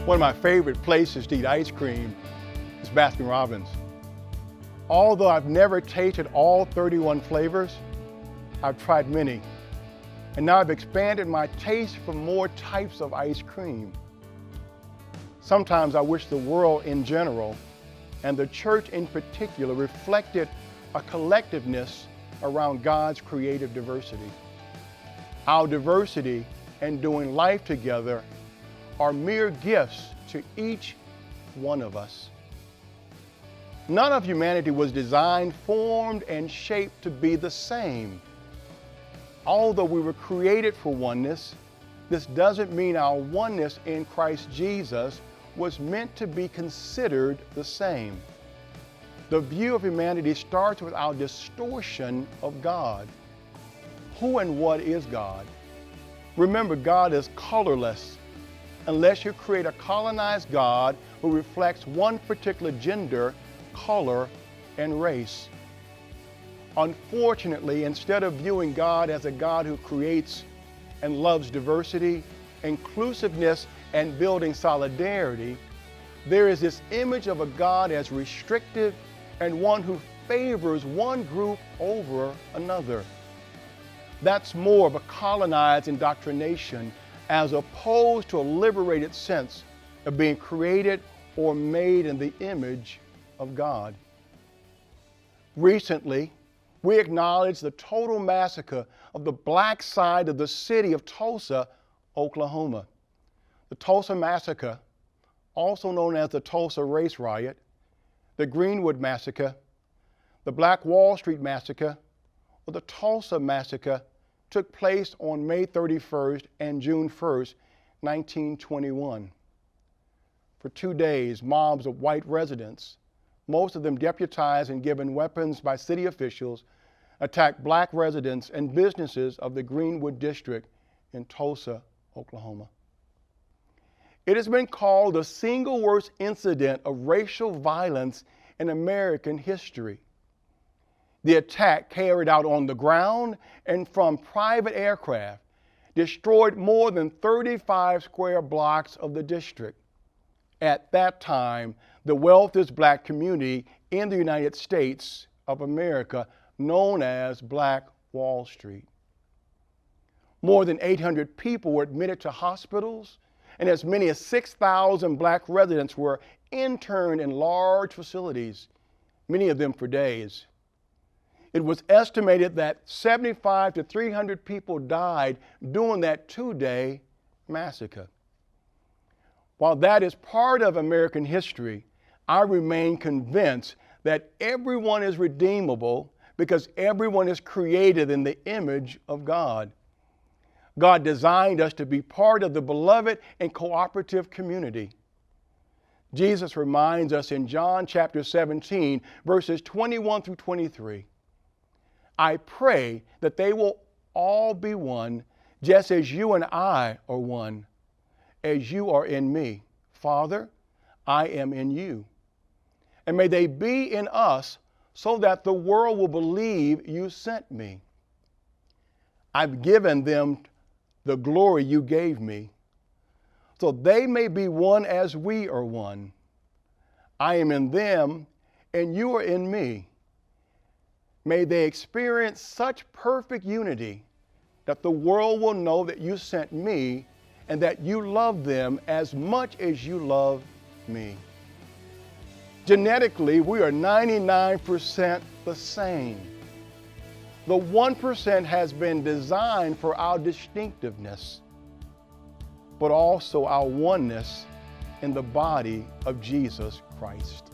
One of my favorite places to eat ice cream is Baskin-Robbins. Although I've never tasted all 31 flavors, I've tried many. And now I've expanded my taste for more types of ice cream. Sometimes I wish the world in general, and the church in particular, reflected a collectiveness around God's creative diversity. Our diversity and doing life together are mere gifts to each one of us. None of humanity was designed, formed, and shaped to be the same. Although we were created for oneness, this doesn't mean our oneness in Christ Jesus was meant to be considered the same. The view of humanity starts with our distortion of God. Who and what is God? Remember, God is colorless, unless you create a colonized God who reflects one particular gender, color, and race. Unfortunately, instead of viewing God as a God who creates and loves diversity, inclusiveness, and building solidarity, there is this image of a God as restrictive and one who favors one group over another. That's more of a colonized indoctrination as opposed to a liberated sense of being created or made in the image of God. Recently, we acknowledged the total massacre of the black side of the city of Tulsa, Oklahoma. The Tulsa Massacre, also known as the Tulsa Race Riot, the Greenwood Massacre, the Black Wall Street Massacre, or the Tulsa Massacre, took place on May 31st and June 1st, 1921. For 2 days, mobs of white residents, most of them deputized and given weapons by city officials, attacked black residents and businesses of the Greenwood District in Tulsa, Oklahoma. It has been called the single worst incident of racial violence in American history. The attack, carried out on the ground and from private aircraft, destroyed more than 35 square blocks of the district. At that time, the wealthiest black community in the United States of America, known as Black Wall Street. More than 800 people were admitted to hospitals, and as many as 6,000 black residents were interned in large facilities, many of them for days. It was estimated that 75 to 300 people died during that 2-day massacre. While that is part of American history, I remain convinced that everyone is redeemable because everyone is created in the image of God. God designed us to be part of the beloved and cooperative community. Jesus reminds us in John chapter 17, verses 21 through 23. I pray that they will all be one, just as you and I are one, as you are in me. Father, I am in you. And may they be in us so that the world will believe you sent me. I've given them the glory you gave me, so they may be one as we are one. I am in them, and you are in me. May they experience such perfect unity that the world will know that you sent me and that you love them as much as you love me. Genetically, we are 99% the same. The 1% has been designed for our distinctiveness, but also our oneness in the body of Jesus Christ.